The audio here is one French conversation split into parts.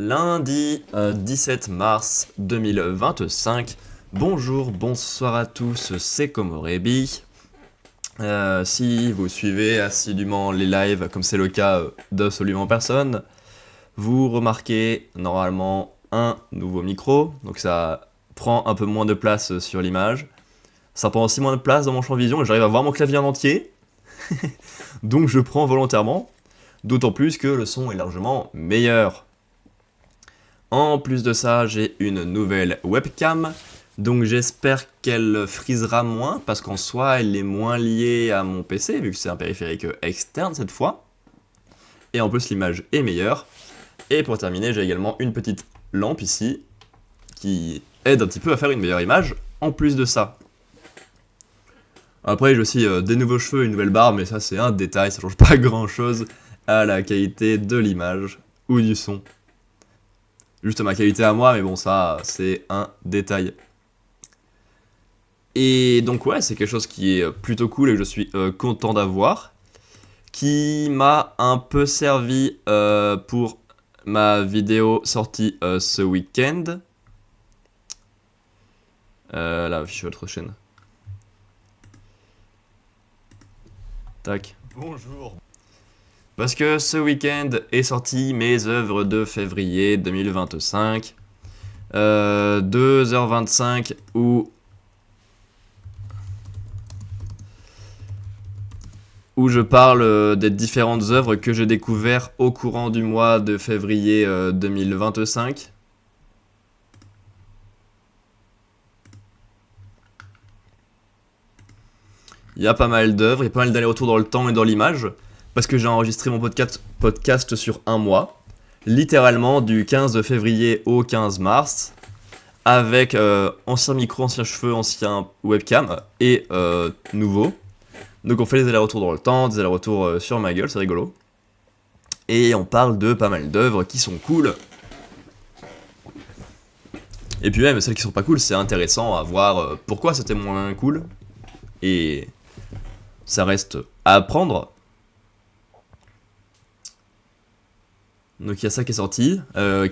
Lundi 17 mars 2025. Bonjour, bonsoir à tous, c'est Komorebi. Si vous suivez assidûment les lives, comme c'est le cas d'absolument personne, vous remarquez normalement un nouveau micro, donc ça prend un peu moins de place sur l'image. Ça prend aussi moins de place dans mon champ de vision et j'arrive à voir mon clavier en entier. Donc je prends volontairement, d'autant plus que le son est largement meilleur. En plus de ça, j'ai une nouvelle webcam, donc j'espère qu'elle frisera moins, parce qu'en soi, elle est moins liée à mon PC, vu que c'est un périphérique externe cette fois. Et en plus, l'image est meilleure. Et pour terminer, j'ai également une petite lampe ici, qui aide un petit peu à faire une meilleure image, en plus de ça. Après, j'ai aussi des nouveaux cheveux et une nouvelle barbe, mais ça c'est un détail, ça change pas grand chose à la qualité de l'image ou du son. Juste ma qualité à moi, mais bon, ça, c'est un détail. Et donc ouais, c'est quelque chose qui est plutôt cool et que je suis content d'avoir, qui m'a un peu servi pour ma vidéo sortie ce week-end. Là, je suis votre chaîne. Tac. Bonjour. Parce que ce week-end est sorti mes œuvres de février 2025. 2h25 où je parle des différentes œuvres que j'ai découvertes au courant du mois de février 2025. Il y a pas mal d'œuvres, il y a pas mal d'allers-retours dans le temps et dans l'image, parce que j'ai enregistré mon podcast sur un mois, littéralement du 15 février au 15 mars, avec ancien micro, ancien cheveux, ancien webcam et nouveau. Donc on fait des allers-retours dans le temps, des allers-retours sur ma gueule, c'est rigolo. Et on parle de pas mal d'œuvres qui sont cool. Et puis même celles qui sont pas cool, c'est intéressant à voir pourquoi c'était moins cool. Et ça reste à apprendre. Donc il y a ça qui est sorti,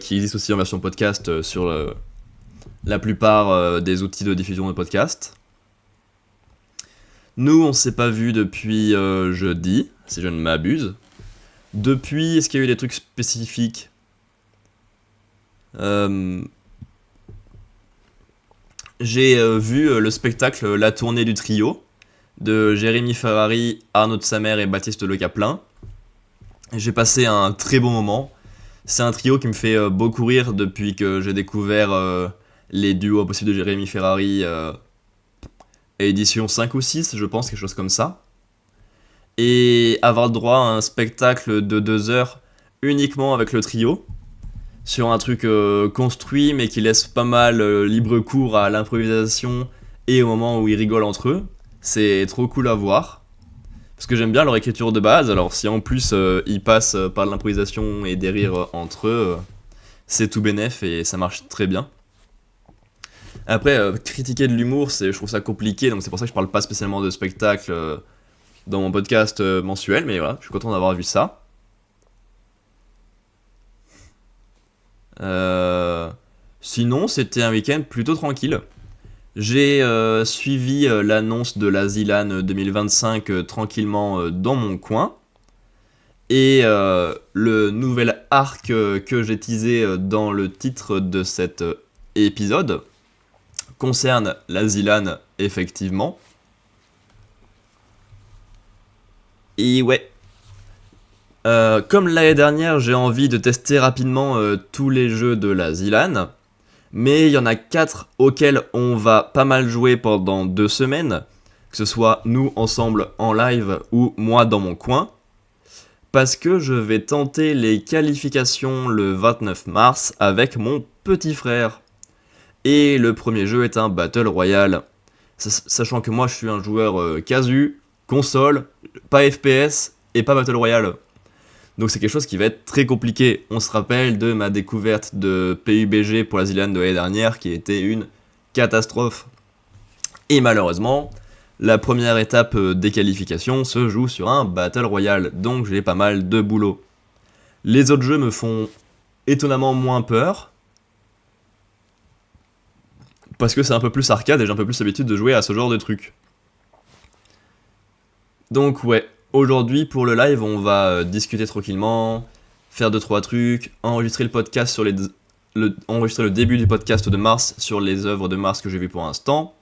qui existe aussi en version podcast sur la plupart des outils de diffusion de podcast. Nous, on s'est pas vu depuis jeudi, si je ne m'abuse. Depuis, est-ce qu'il y a eu des trucs spécifiques ? J'ai vu le spectacle La Tournée du Trio de Jérémy Ferrari, Arnaud de Samer et Baptiste Le Caplin. J'ai passé un très bon moment. C'est un trio qui me fait beaucoup rire depuis que j'ai découvert les duos possibles de Jérémy Ferrari, édition 5 ou 6, je pense, quelque chose comme ça. Et avoir le droit à un spectacle de 2 heures uniquement avec le trio, sur un truc construit mais qui laisse pas mal libre cours à l'improvisation et au moment où ils rigolent entre eux, c'est trop cool à voir. Parce que j'aime bien leur écriture de base, alors si en plus ils passent par de l'improvisation et des rires entre eux, c'est tout bénef et ça marche très bien. Après, critiquer de l'humour, je trouve ça compliqué, donc c'est pour ça que je parle pas spécialement de spectacle dans mon podcast mensuel, mais voilà, je suis content d'avoir vu ça. Sinon, c'était un week-end plutôt tranquille. J'ai suivi l'annonce de la Zilan 2025 tranquillement dans mon coin. Et le nouvel arc que j'ai teasé dans le titre de cet épisode concerne la Zilan, effectivement. Et ouais. Comme l'année dernière, j'ai envie de tester rapidement tous les jeux de la Zilan. Mais il y en a 4 auxquels on va pas mal jouer pendant 2 semaines, que ce soit nous ensemble en live ou moi dans mon coin, parce que je vais tenter les qualifications le 29 mars avec mon petit frère. Et le premier jeu est un Battle Royale, sachant que moi je suis un joueur casu, console, pas FPS et pas Battle Royale. Donc c'est quelque chose qui va être très compliqué. On se rappelle de ma découverte de PUBG pour la Zilan de l'année dernière qui était une catastrophe. Et malheureusement, la première étape des qualifications se joue sur un Battle Royale, donc j'ai pas mal de boulot. Les autres jeux me font étonnamment moins peur. Parce que c'est un peu plus arcade et j'ai un peu plus l'habitude de jouer à ce genre de truc. Donc ouais, aujourd'hui pour le live, on va discuter tranquillement, faire 2-3 trucs, enregistrer le podcast sur enregistrer le début du podcast de Mars sur les œuvres de Mars que j'ai vues pour l'instant.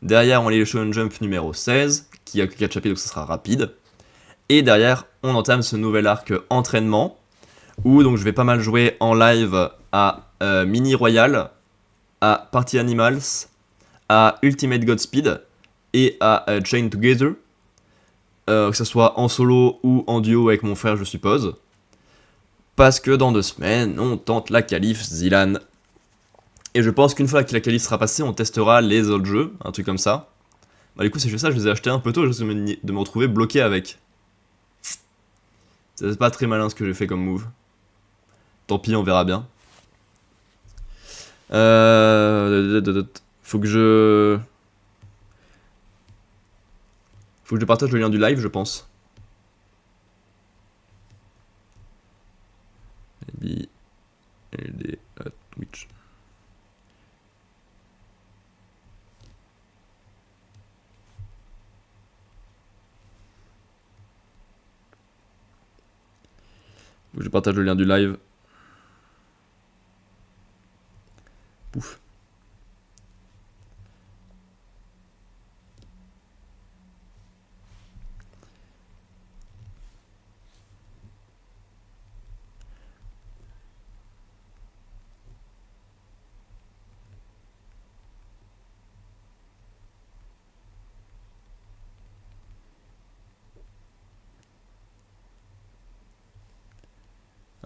Derrière, on lit le Shonen Jump numéro 16, qui a que 4 chapitres, donc ça sera rapide. Et derrière, on entame ce nouvel arc entraînement, où donc je vais pas mal jouer en live à Mini Royal, à Party Animals, à Ultimate Godspeed et à Chain Together, que ce soit en solo ou en duo avec mon frère, je suppose. Parce que dans 2 semaines, on tente la qualif Zilan. Et je pense qu'une fois que la qualif sera passée, on testera les autres jeux, un truc comme ça. Bah du coup, si je fais ça, je les ai achetés un peu tôt, je risque de me retrouver bloqué avec. C'est pas très malin ce que j'ai fait comme move. Tant pis, on verra bien. Faut que je... Faut que je partage le lien du live, je pense. Maybe... LD Twitch. Faut que je partage le lien du live. Pouf.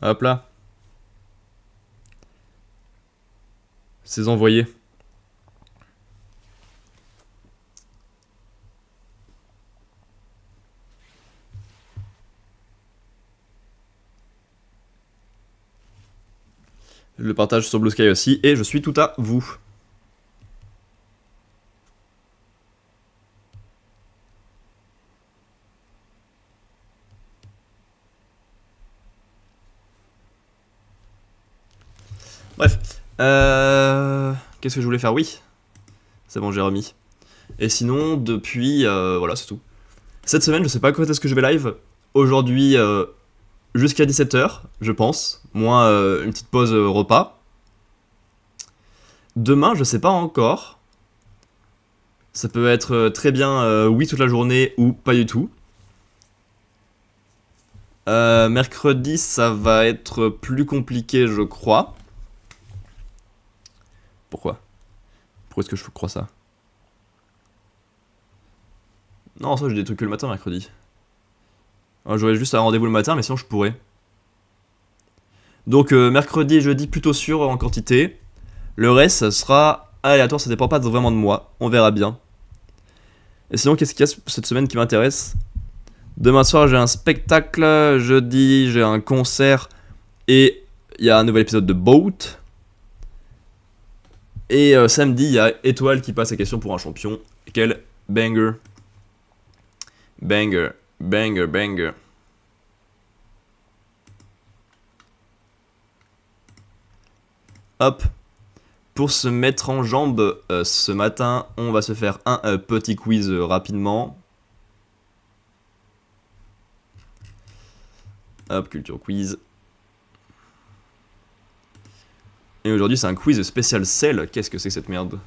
Hop là. C'est envoyé. Je le partage sur Blue Sky aussi, et je suis tout à vous. Bref. Qu'est-ce que je voulais faire? Oui. C'est bon, j'ai remis. Et sinon, depuis... voilà, c'est tout. Cette semaine, je sais pas quand est-ce que je vais live. Aujourd'hui, jusqu'à 17h, je pense. Moins une petite pause repas. Demain, je sais pas encore. Ça peut être très bien oui toute la journée ou pas du tout. Mercredi, ça va être plus compliqué, je crois. Pourquoi est-ce que je crois ça? Non, ça j'ai des trucs que le matin, mercredi. J'aurais juste un rendez-vous le matin, mais sinon je pourrais. Donc mercredi et jeudi, plutôt sûr en quantité. Le reste, ça sera aléatoire, ça dépend pas vraiment de moi. On verra bien. Et sinon, qu'est-ce qu'il y a cette semaine qui m'intéresse? Demain soir, j'ai un spectacle. Jeudi, j'ai un concert. Et il y a un nouvel épisode de Boat. Et samedi, il y a Étoile qui passe à question pour un champion. Quel banger. Banger, banger, banger. Hop. Pour se mettre en jambe ce matin, on va se faire un petit quiz rapidement. Hop, culture quiz. Et aujourd'hui, c'est un quiz spécial sel. Qu'est-ce que c'est que cette merde?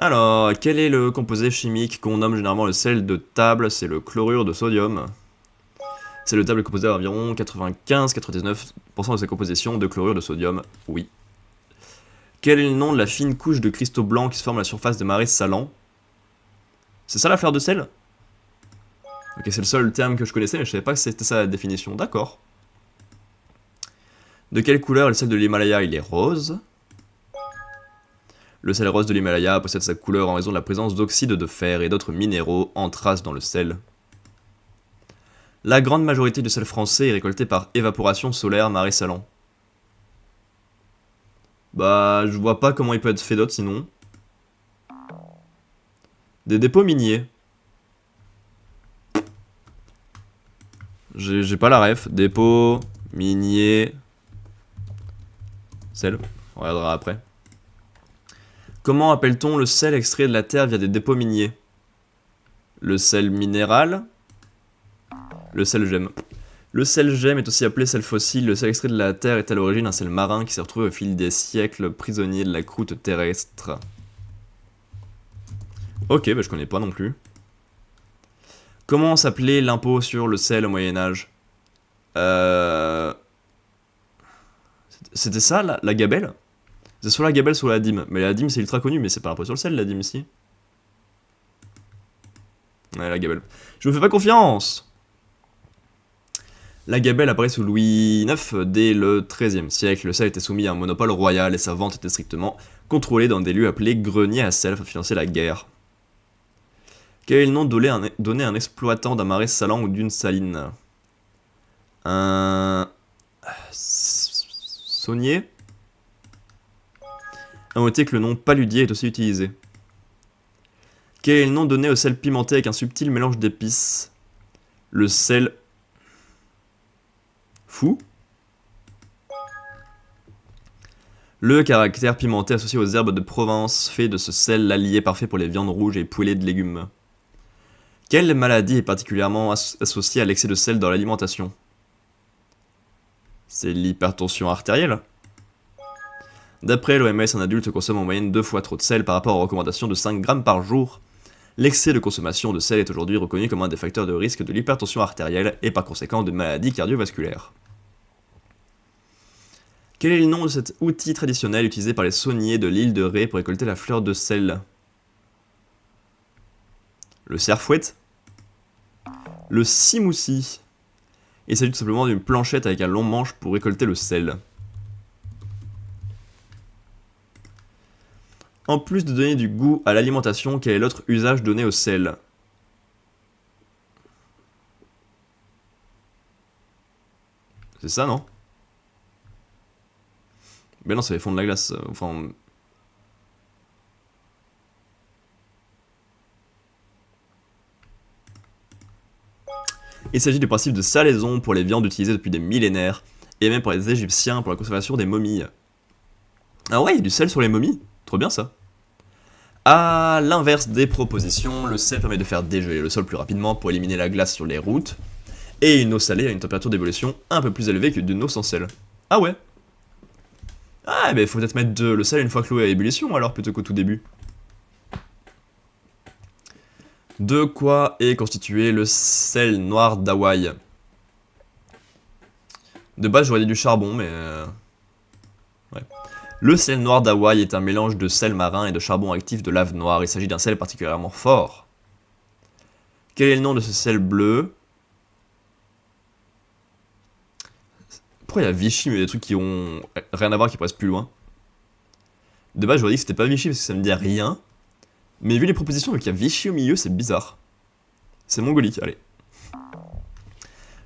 Alors, quel est le composé chimique qu'on nomme généralement le sel de table? C'est le chlorure de sodium. C'est le table composé à environ 95-99% de sa composition de chlorure de sodium. Oui. Quel est le nom de la fine couche de cristaux blancs qui se forme à la surface des marais salants? C'est ça la fleur de sel? Ok, c'est le seul terme que je connaissais, mais je savais pas que c'était ça la définition. D'accord. De quelle couleur est le sel de l'Himalaya? Il est rose. Le sel rose de l'Himalaya possède sa couleur en raison de la présence d'oxyde de fer et d'autres minéraux en trace dans le sel. La grande majorité du sel français est récolté par évaporation solaire marais salant. Bah, je vois pas comment il peut être fait d'autre sinon. Des dépôts miniers. J'ai pas la ref. Dépôt, minier, sel. On regardera après. Comment appelle-t-on le sel extrait de la terre via des dépôts miniers? Le sel minéral. Le sel gemme. Le sel gemme est aussi appelé sel fossile. Le sel extrait de la terre est à l'origine un sel marin qui s'est retrouvé au fil des siècles prisonnier de la croûte terrestre. Ok, bah je connais pas non plus. Comment s'appelait l'impôt sur le sel au Moyen-Âge? C'était ça, la gabelle? C'est soit la gabelle, soit la dîme. Mais la dîme, c'est ultra connu, mais c'est pas l'impôt sur le sel, la dîme, ici. Ouais, la gabelle. Je me fais pas confiance! La gabelle apparaît sous Louis IX dès le XIIIe siècle. Le sel était soumis à un monopole royal et sa vente était strictement contrôlée dans des lieux appelés greniers à sel afin de financer la guerre. Quel est le nom donné à un exploitant d'un marais salant ou d'une saline? Un... saunier? A noté que le nom paludier est aussi utilisé. Quel est le nom donné au sel pimenté avec un subtil mélange d'épices? Le sel... fou? Le caractère pimenté associé aux herbes de Provence fait de ce sel l'allié parfait pour les viandes rouges et poêlées de légumes. Quelle maladie est particulièrement associée à l'excès de sel dans l'alimentation? C'est l'hypertension artérielle. D'après l'OMS, un adulte consomme en moyenne 2 fois trop de sel par rapport aux recommandations de 5 grammes par jour. L'excès de consommation de sel est aujourd'hui reconnu comme un des facteurs de risque de l'hypertension artérielle et par conséquent de maladies cardiovasculaires. Quel est le nom de cet outil traditionnel utilisé par les sauniers de l'île de Ré pour récolter la fleur de sel? Le cerf-fouette? Le simoussi. Il s'agit tout simplement d'une planchette avec un long manche pour récolter le sel. En plus de donner du goût à l'alimentation, quel est l'autre usage donné au sel? C'est ça, non? Mais non, ça fait fondre la glace. Enfin... Il s'agit du principe de salaison pour les viandes utilisées depuis des millénaires, et même pour les Égyptiens pour la conservation des momies. Ah ouais, il y a du sel sur les momies? Trop bien ça. À l'inverse des propositions, le sel permet de faire dégeler le sol plus rapidement pour éliminer la glace sur les routes, et une eau salée a une température d'évolution un peu plus élevée qu'une eau sans sel. Ah ouais? Ah, mais faut peut-être mettre le sel une fois que l'eau est à ébullition alors, plutôt qu'au tout début. De quoi est constitué le sel noir d'Hawaï? De base, j'aurais dit du charbon, mais... ouais. Le sel noir d'Hawaï est un mélange de sel marin et de charbon actif de lave noire. Il s'agit d'un sel particulièrement fort. Quel est le nom de ce sel bleu? Pourquoi il y a Vichy, mais des trucs qui ont rien à voir, qui passent plus loin? De base, j'aurais dit que c'était pas Vichy parce que ça me dit rien. Mais vu les propositions, vu qu'il y a Vichy au milieu, c'est bizarre. C'est mongolique, allez.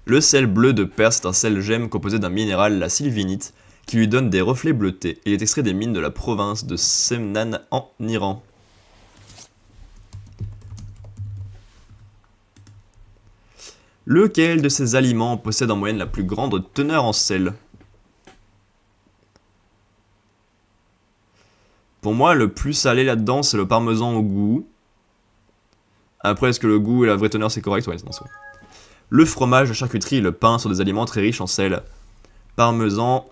Le sel bleu de Perse est un sel gemme composé d'un minéral, la sylvinite, qui lui donne des reflets bleutés. Il est extrait des mines de la province de Semnan en Iran. Lequel de ces aliments possède en moyenne la plus grande teneur en sel? Pour moi, le plus salé là-dedans, c'est le parmesan au goût. Après, est-ce que le goût et la vraie teneur, c'est correct? Ouais, non, c'est bon. Le fromage, la charcuterie et le pain sont des aliments très riches en sel. Parmesan,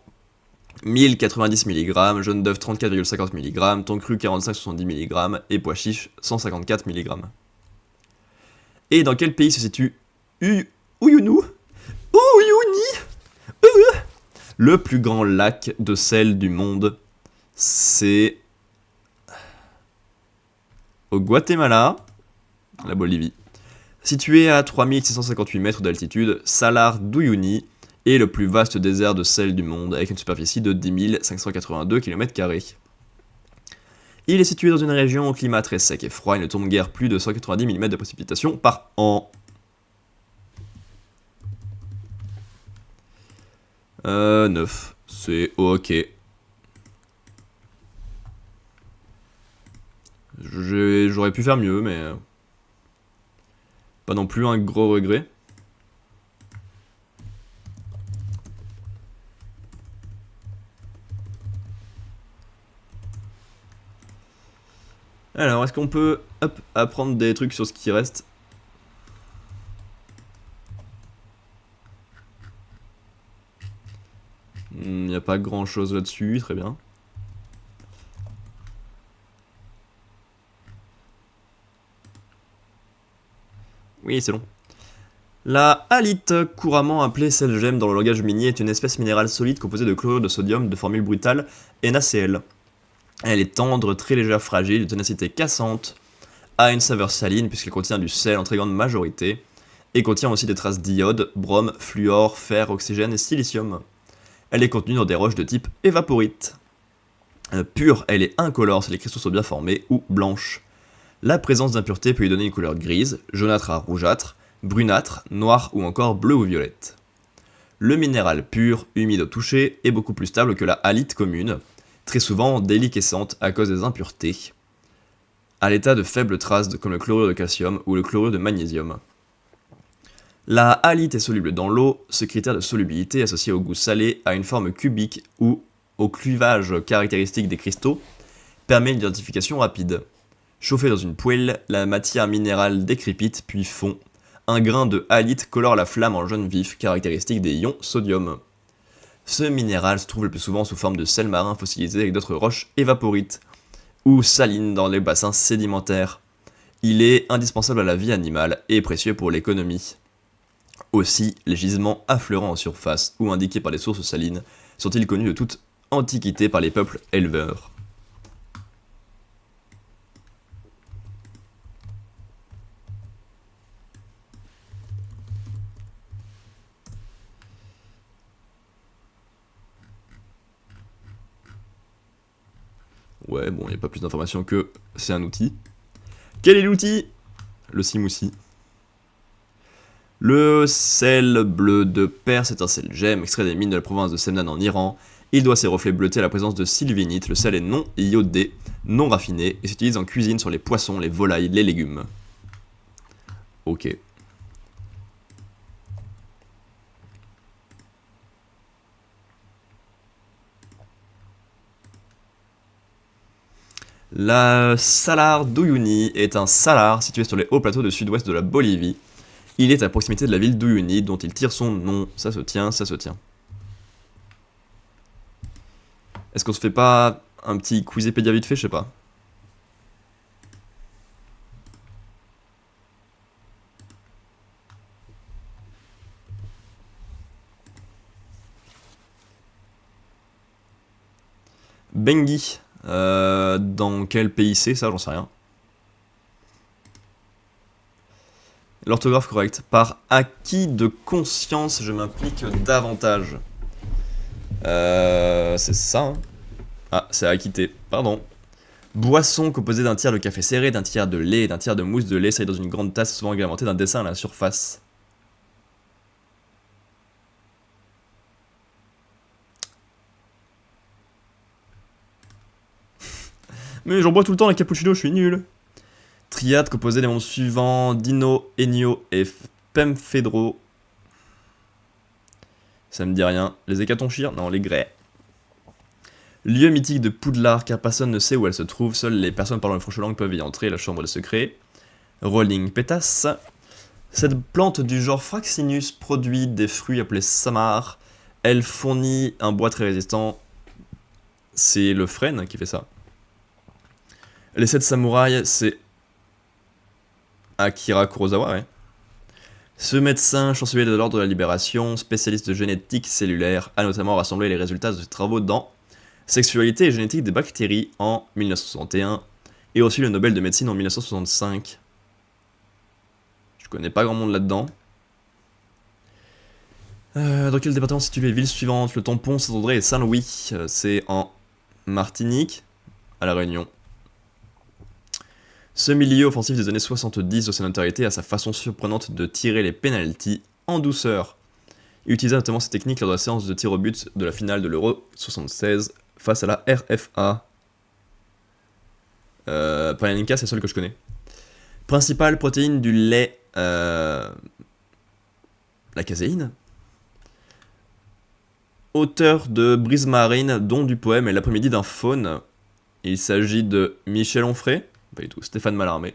1090 mg, jaune d'œuf 34,50 mg, thon cru 45-70 mg et pois chiche 154 mg. Et dans quel pays se situe Uyuni, le plus grand lac de sel du monde? C'est au Guatemala, la Bolivie. Situé à 3658 mètres d'altitude, Salar d'Uyuni est le plus vaste désert de sel du monde, avec une superficie de 10 582 km². Il est situé dans une région au climat très sec et froid, il ne tombe guère plus de 190 mm de précipitations par an. 9, c'est ok. J'aurais pu faire mieux, mais... pas non plus un gros regret. Alors, est-ce qu'on peut hop, apprendre des trucs sur ce qui reste? Il n'y a pas grand chose là-dessus, très bien. Oui, c'est long. La halite, couramment appelée selgem dans le langage minier, est une espèce minérale solide composée de chlorure de sodium de formule brutale NaCl. Elle est tendre, très légère, fragile, de ténacité cassante, a une saveur saline puisqu'elle contient du sel en très grande majorité, et contient aussi des traces d'iode, brome, fluor, fer, oxygène et silicium. Elle est contenue dans des roches de type évaporite. Pure, elle est incolore si les cristaux sont bien formés, ou blanche. La présence d'impuretés peut lui donner une couleur grise, jaunâtre à rougeâtre, brunâtre, noire ou encore bleu ou violette. Le minéral pur, humide au toucher, est beaucoup plus stable que la halite commune, très souvent déliquescente à cause des impuretés, à l'état de faibles traces comme le chlorure de calcium ou le chlorure de magnésium. La halite est soluble dans l'eau, ce critère de solubilité associé au goût salé, à une forme cubique ou au clivage caractéristique des cristaux permet une identification rapide. Chauffée dans une poêle, la matière minérale décrépite puis fond. Un grain de halite colore la flamme en jaune vif, caractéristique des ions sodium. Ce minéral se trouve le plus souvent sous forme de sel marin fossilisé avec d'autres roches évaporites ou salines dans les bassins sédimentaires. Il est indispensable à la vie animale et précieux pour l'économie. Aussi, les gisements affleurant en surface ou indiqués par des sources salines sont-ils connus de toute antiquité par les peuples éleveurs. Ouais, bon, il n'y a pas plus d'informations que c'est un outil. Quel est l'outil? Le simoussi. Le sel bleu de Perse est un sel gemme extrait des mines de la province de Semnan en Iran. Il doit ses reflets bleutés à la présence de sylvinite. Le sel est non iodé, non raffiné et s'utilise en cuisine sur les poissons, les volailles, les légumes. Ok. La Salar d'Uyuni est un salar situé sur les hauts plateaux du sud-ouest de la Bolivie. Il est à proximité de la ville d'Uyuni, dont il tire son nom. Ça se tient, ça se tient. Est-ce qu'on se fait pas un petit Quizépédia vite fait? Je sais pas. Bengi. Dans quel pays c'est ça? J'en sais rien. L'orthographe correcte. Par acquis de conscience, je m'implique davantage. C'est ça. Hein. Ah, c'est acquitté. Pardon. Boisson composée d'un tiers de café serré, d'un tiers de lait et d'un tiers de mousse de lait serré dans une grande tasse, souvent agrémentée d'un dessin à la surface. Mais j'en bois tout le temps la cappuccino, je suis nul. Triade composée des membres suivants Dino, Ennio et Pemphedro. Ça me dit rien. Les hécatonchires? Non, les grès. Lieu mythique de Poudlard, car personne ne sait où elle se trouve, seules les personnes parlant le franche-langue peuvent y entrer, la chambre des secrets. Rolling pétasse. Cette plante du genre Fraxinus produit des fruits appelés samar. Elle fournit un bois très résistant. C'est le frêne qui fait ça. Les 7 samouraïs, c'est Akira Kurosawa, ouais. Ce médecin, chancelier de l'ordre de la libération, spécialiste de génétique cellulaire, a notamment rassemblé les résultats de ses travaux dans Sexualité et génétique des bactéries en 1961 et reçu le Nobel de médecine en 1965. Je connais pas grand monde là-dedans. Dans quel département se situent les villes suivantes? Le Tampon, Saint-André et Saint-Louis. C'est en Martinique, à La Réunion. Ce milieu offensif des années 70 de sa notoriété a sa façon surprenante de tirer les penalties en douceur. Il utilisa notamment cette technique lors de la séance de tir au but de la finale de l'Euro 76 face à la RFA. Panenka, c'est le seul que je connais. Principale protéine du lait, la caséine. Auteur de Brise marine, dont du poème Et l'après-midi d'un faune. Il s'agit de Michel Onfray. Pas du tout. Stéphane Mallarmé.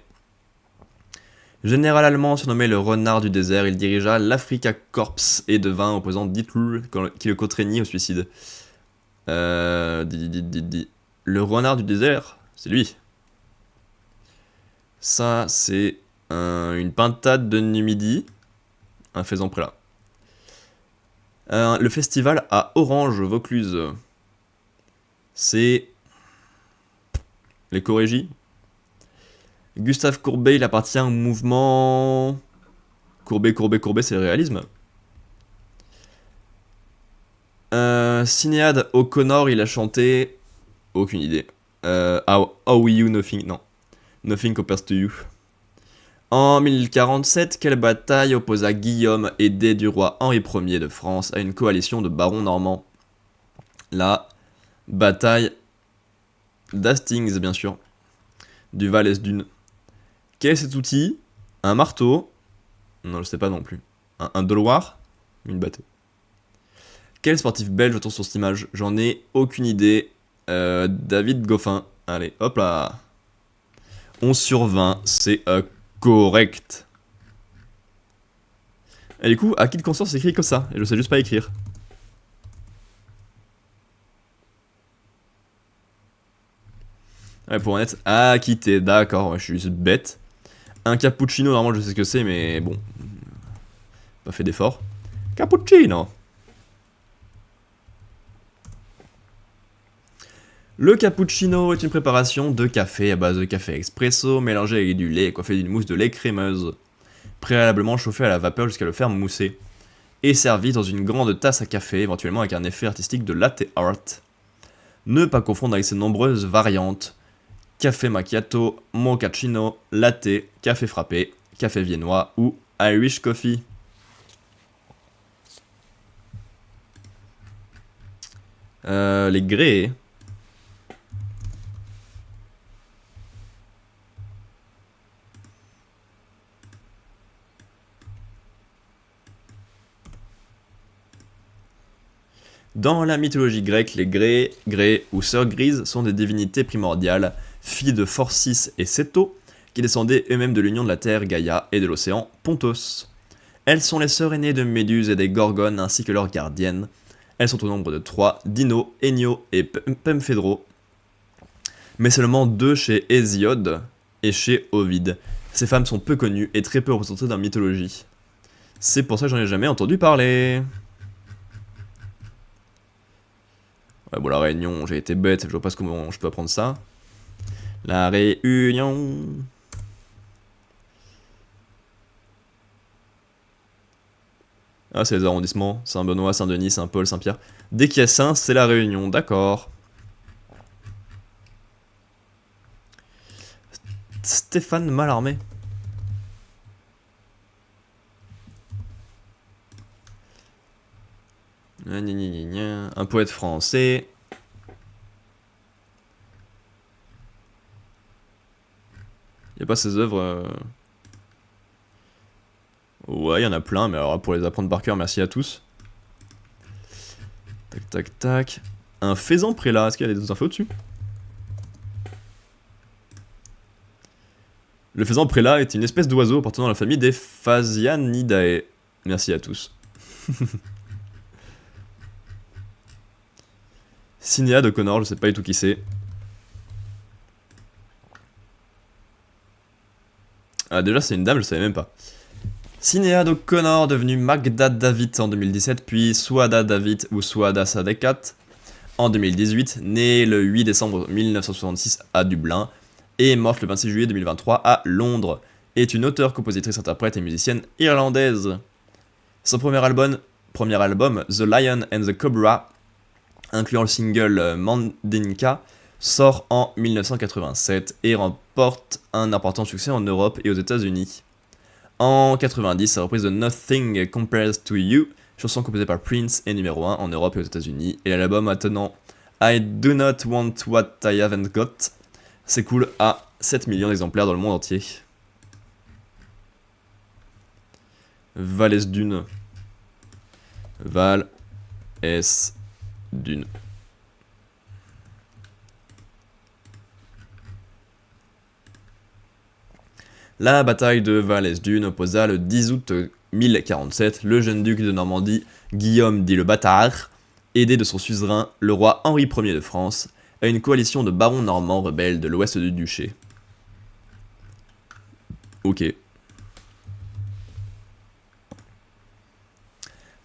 Général allemand surnommé le renard du désert, il dirigea l'Africa Corps et devint opposant d'Hitler qui le contraignit au suicide. Le renard du désert, c'est lui. Ça, c'est une pintade de Numidie, un faisan prélat. Le festival à Orange, Vaucluse, c'est les Corégies. Gustave Courbet, il appartient au mouvement... Courbet, c'est le réalisme. Sinéad O'Connor, il a chanté... Aucune idée. How We You Nothing, non. Nothing Compares to You. En 1047, quelle bataille opposa Guillaume, aidé du roi Henri Ier de France, à une coalition de barons normands? La bataille d'Hastings, bien sûr. Du Val-es-Dunes. Quel est cet outil? Un marteau. Non, je sais pas non plus. Un doloir. Une battue. Quel sportif belge autour sur cette image? J'en ai aucune idée. David Goffin. Allez, hop là. 11 sur 20, c'est correct. Et du coup, acquis de conscience, c'est écrit comme ça. Et je sais juste pas écrire. Ouais, pour honnête, acquitté, d'accord, ouais, je suis juste bête. Un cappuccino, normalement je sais ce que c'est, mais bon. Pas fait d'effort. Cappuccino. Le cappuccino est une préparation de café à base de café expresso mélangé avec du lait et coiffé d'une mousse de lait crémeuse, préalablement chauffée à la vapeur jusqu'à le faire mousser, et servi dans une grande tasse à café, éventuellement avec un effet artistique de latte art. Ne pas confondre avec ses nombreuses variantes. Café macchiato, mochaccino, latte, café frappé, café viennois ou Irish coffee. Les grès. Dans la mythologie grecque, les grès ou sœurs grises sont des divinités primordiales, filles de Phorcys et Ceto, qui descendaient eux-mêmes de l'union de la terre Gaïa et de l'océan Pontos. Elles sont les sœurs aînées de Méduse et des Gorgones ainsi que leurs gardiennes. Elles sont au nombre de 3, Dino, Enyo et Pemphédro, mais seulement 2 chez Hésiode et chez Ovide. Ces femmes sont peu connues et très peu représentées dans la mythologie. C'est pour ça que j'en ai jamais entendu parler. Ouais, bon, la Réunion, j'ai été bête, je vois pas comment je peux apprendre ça. La Réunion. Ah, c'est les arrondissements. Saint-Benoît, Saint-Denis, Saint-Paul, Saint-Pierre. Dès qu'il y a Saint, c'est la Réunion, d'accord. Stéphane Mallarmé. Un poète français. Y a pas ses œuvres. Ouais, il y en a plein, mais alors pour les apprendre par cœur, merci à tous. Tac, tac, tac. Un faisan prélat, est-ce qu'il y a des infos dessus? Le faisan prélat est une espèce d'oiseau appartenant à la famille des Phasianidae. Merci à tous. Sinéad O'Connor, je sais pas du tout qui c'est. Ah, déjà, c'est une dame, je savais même pas. Sinéad O'Connor, devenue Magda David en 2017, puis Suada David ou Suada Sadekat en 2018, née le 8 décembre 1966 à Dublin et morte le 26 juillet 2023 à Londres, est une auteure, compositrice, interprète et musicienne irlandaise. Son premier album, The Lion and the Cobra, incluant le single Mandinka, sort en 1987 et remporte un important succès en Europe et aux États-Unis. En 90, sa reprise de Nothing Compares to You, chanson composée par Prince, est numéro 1 en Europe et aux États-Unis, et l'album attenant I Do Not Want What I Haven't Got s'écoule à 7 millions d'exemplaires dans le monde entier. Val-es-Dunes. Val-es-Dunes. La bataille de Vallès-Dunes opposa le 10 août 1047 le jeune duc de Normandie, Guillaume dit le Bâtard, aidé de son suzerain, le roi Henri Ier de France, à une coalition de barons normands rebelles de l'ouest du duché. Ok.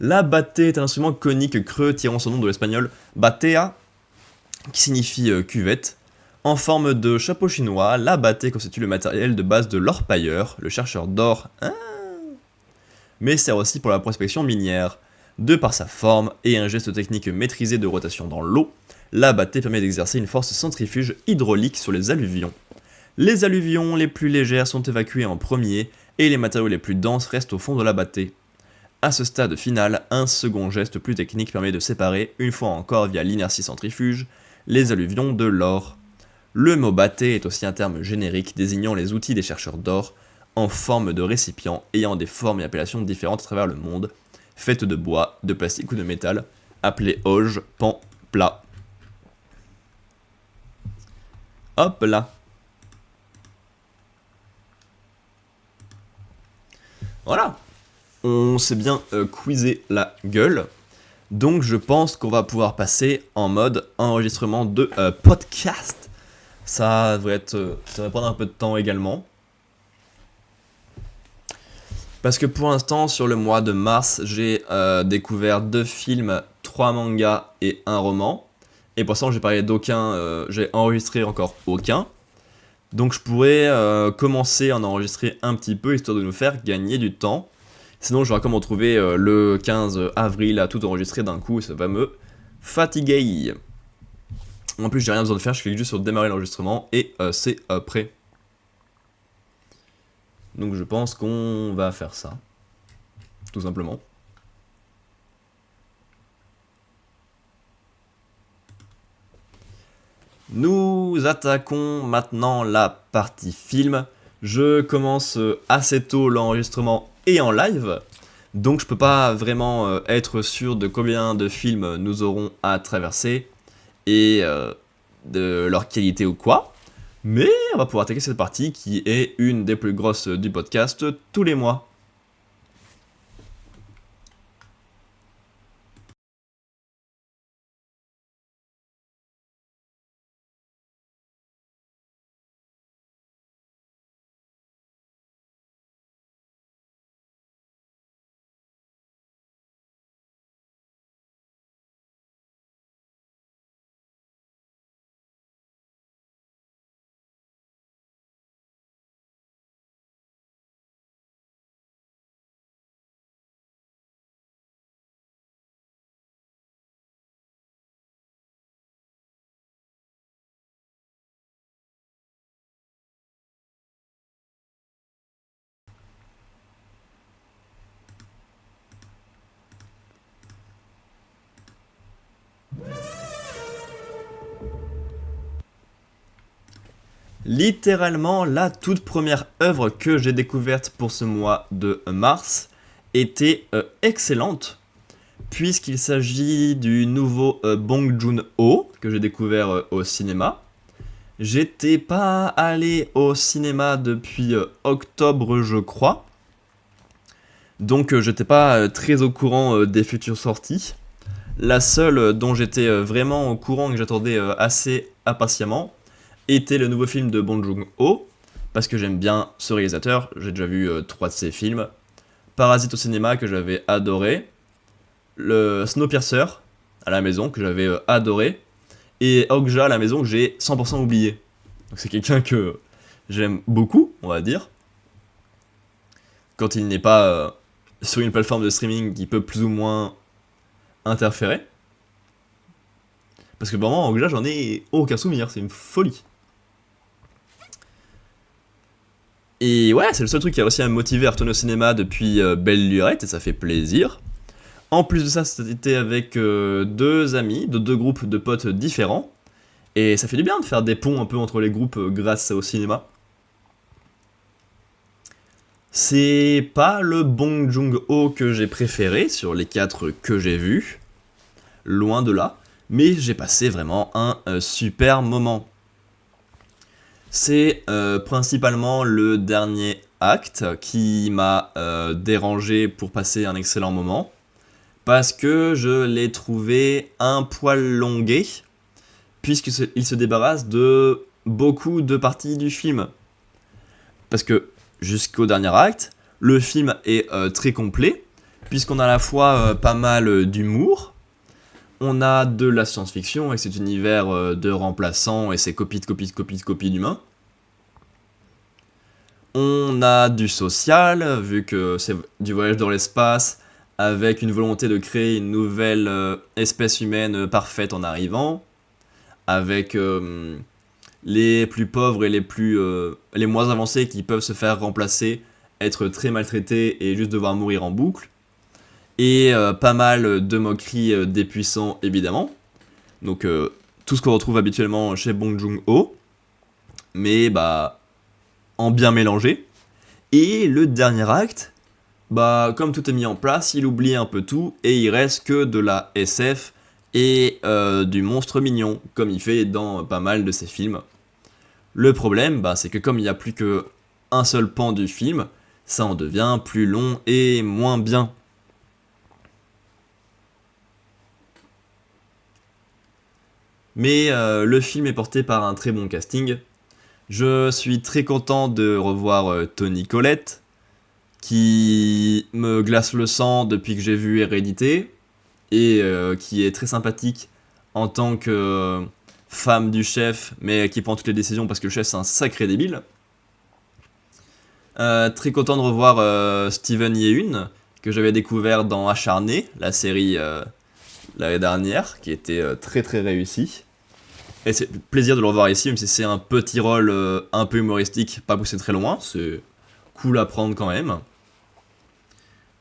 La bâtée est un instrument conique creux tirant son nom de l'espagnol batea, qui signifie cuvette. En forme de chapeau chinois, la bâtée constitue le matériel de base de l'orpailleur, le chercheur d'or, mais sert aussi pour la prospection minière. De par sa forme et un geste technique maîtrisé de rotation dans l'eau, la bâtée permet d'exercer une force centrifuge hydraulique sur les alluvions. Les alluvions les plus légères sont évacuées en premier et les matériaux les plus denses restent au fond de la bâtée. À ce stade final, un second geste plus technique permet de séparer, une fois encore via l'inertie centrifuge, les alluvions de l'or. Le mot bâtée est aussi un terme générique désignant les outils des chercheurs d'or, en forme de récipients ayant des formes et appellations différentes à travers le monde, faites de bois, de plastique ou de métal, appelées auge, pan, plat. Hop là. Voilà. On s'est bien quizé la gueule. Donc je pense qu'on va pouvoir passer en mode enregistrement de podcast. Ça devrait prendre un peu de temps également. Parce que pour l'instant, sur le mois de mars, j'ai découvert 2 films, 3 mangas et 1 roman. Et pour l'instant, j'ai parlé d'aucun, j'ai enregistré encore aucun. Donc je pourrais commencer à en enregistrer un petit peu, histoire de nous faire gagner du temps. Sinon, je vais quand même retrouver le 15 avril à tout enregistrer d'un coup, et ça va me fatiguer. En plus, j'ai rien besoin de faire, je clique juste sur démarrer l'enregistrement et c'est prêt. Donc je pense qu'on va faire ça, tout simplement. Nous attaquons maintenant la partie film. Je commence assez tôt l'enregistrement et en live, donc je peux pas vraiment être sûr de combien de films nous aurons à traverser et de leur qualité ou quoi. Mais on va pouvoir attaquer cette partie qui est une des plus grosses du podcast tous les mois. Littéralement, la toute première œuvre que j'ai découverte pour ce mois de mars était excellente, puisqu'il s'agit du nouveau Bong Joon-ho que j'ai découvert au cinéma. J'étais pas allé au cinéma depuis octobre, je crois, donc j'étais pas très au courant des futures sorties. La seule dont j'étais vraiment au courant et que j'attendais assez impatiemment était le nouveau film de Bong Joon-ho, parce que j'aime bien ce réalisateur, j'ai déjà vu 3 de ses films. Parasite au cinéma que j'avais adoré, le Snowpiercer à la maison que j'avais adoré, et Okja à la maison que j'ai 100% oublié. Donc c'est quelqu'un que j'aime beaucoup, on va dire, quand il n'est pas sur une plateforme de streaming qui peut plus ou moins interférer. Parce que vraiment, Okja, j'en ai aucun souvenir, c'est une folie. Et ouais, c'est le seul truc qui a réussi à me motiver à retourner au cinéma depuis Belle Lurette, et ça fait plaisir. En plus de ça, c'était avec 2 amis, de 2 groupes de potes différents. Et ça fait du bien de faire des ponts un peu entre les groupes grâce au cinéma. C'est pas le Bong Joon-ho que j'ai préféré sur les 4 que j'ai vus, loin de là, mais j'ai passé vraiment un super moment. C'est principalement le dernier acte qui m'a dérangé pour passer un excellent moment, parce que je l'ai trouvé un poil longué, puisqu'il se débarrasse de beaucoup de parties du film. Parce que jusqu'au dernier acte, le film est très complet, puisqu'on a à la fois pas mal d'humour, on a de la science-fiction avec cet univers de remplaçants et ses copies de copies d'humains. On a du social, vu que c'est du voyage dans l'espace, avec une volonté de créer une nouvelle espèce humaine parfaite en arrivant, avec les plus pauvres et les moins avancés qui peuvent se faire remplacer, être très maltraités et juste devoir mourir en boucle, et pas mal de moqueries des puissants évidemment, donc tout ce qu'on retrouve habituellement chez Bong Joon-ho, mais bah en bien mélangé. Et le dernier acte, bah comme tout est mis en place, il oublie un peu tout et il reste que de la SF et du monstre mignon, comme il fait dans pas mal de ses films. Le problème, bah, c'est que comme il n'y a plus que un seul pan du film, ça en devient plus long et moins bien. Mais le film est porté par un très bon casting. Je suis très content de revoir Toni Collette, qui me glace le sang depuis que j'ai vu Hérédité, et qui est très sympathique en tant que femme du chef, mais qui prend toutes les décisions parce que le chef c'est un sacré débile. Très content de revoir Steven Yeun, que j'avais découvert dans Acharné, la série l'année dernière, qui était très très réussie. Et c'est plaisir de le revoir ici, même si c'est un petit rôle un peu humoristique, pas poussé très loin, c'est cool à prendre quand même.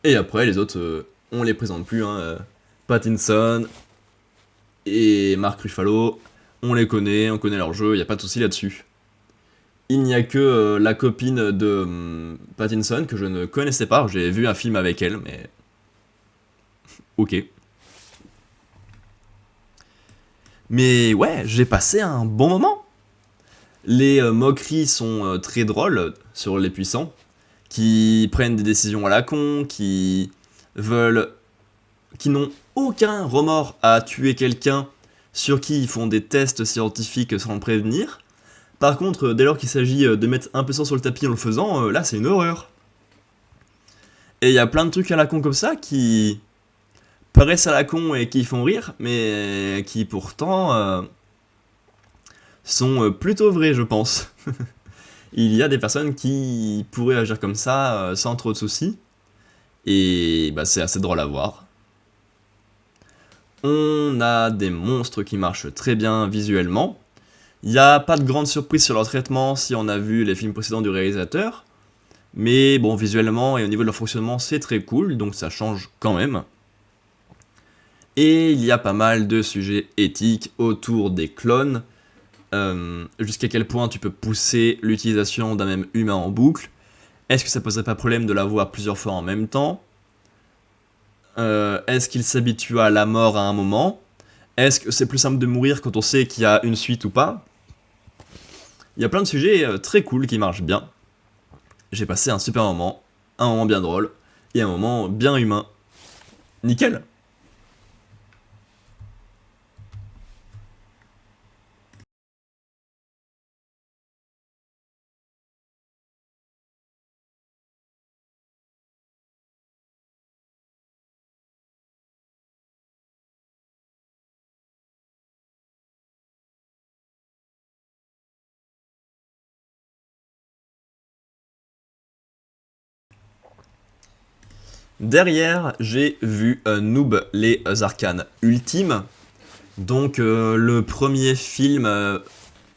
Et après, les autres, on les présente plus, hein. Pattinson et Mark Ruffalo, on les connaît, on connaît leur jeu, il n'y a pas de souci là-dessus. Il n'y a que la copine de Pattinson que je ne connaissais pas, j'ai vu un film avec elle, mais ok. Mais ouais, j'ai passé un bon moment. Les moqueries sont très drôles sur les puissants, qui prennent des décisions à la con, veulent, qui n'ont aucun remords à tuer quelqu'un sur qui ils font des tests scientifiques sans le prévenir. Par contre, dès lors qu'il s'agit de mettre un peu ça sur le tapis en le faisant, là c'est une horreur. Et il y a plein de trucs à la con comme ça qui paraissent à la con et qui font rire, mais qui pourtant sont plutôt vrais, je pense. Il y a des personnes qui pourraient agir comme ça sans trop de soucis, et bah, c'est assez drôle à voir. On a des monstres qui marchent très bien visuellement. Il n'y a pas de grande surprise sur leur traitement si on a vu les films précédents du réalisateur, mais bon, visuellement et au niveau de leur fonctionnement, c'est très cool, donc ça change quand même. Et il y a pas mal de sujets éthiques autour des clones, jusqu'à quel point tu peux pousser l'utilisation d'un même humain en boucle. Est-ce que ça poserait pas problème de l'avoir plusieurs fois en même temps? Est-ce qu'il s'habitue à la mort à un moment? Est-ce que c'est plus simple de mourir quand on sait qu'il y a une suite ou pas? Il y a plein de sujets très cool qui marchent bien. J'ai passé un moment bien drôle, et un moment bien humain. Nickel! Derrière, j'ai vu Noob, les Arcanes Ultimes. Donc le premier film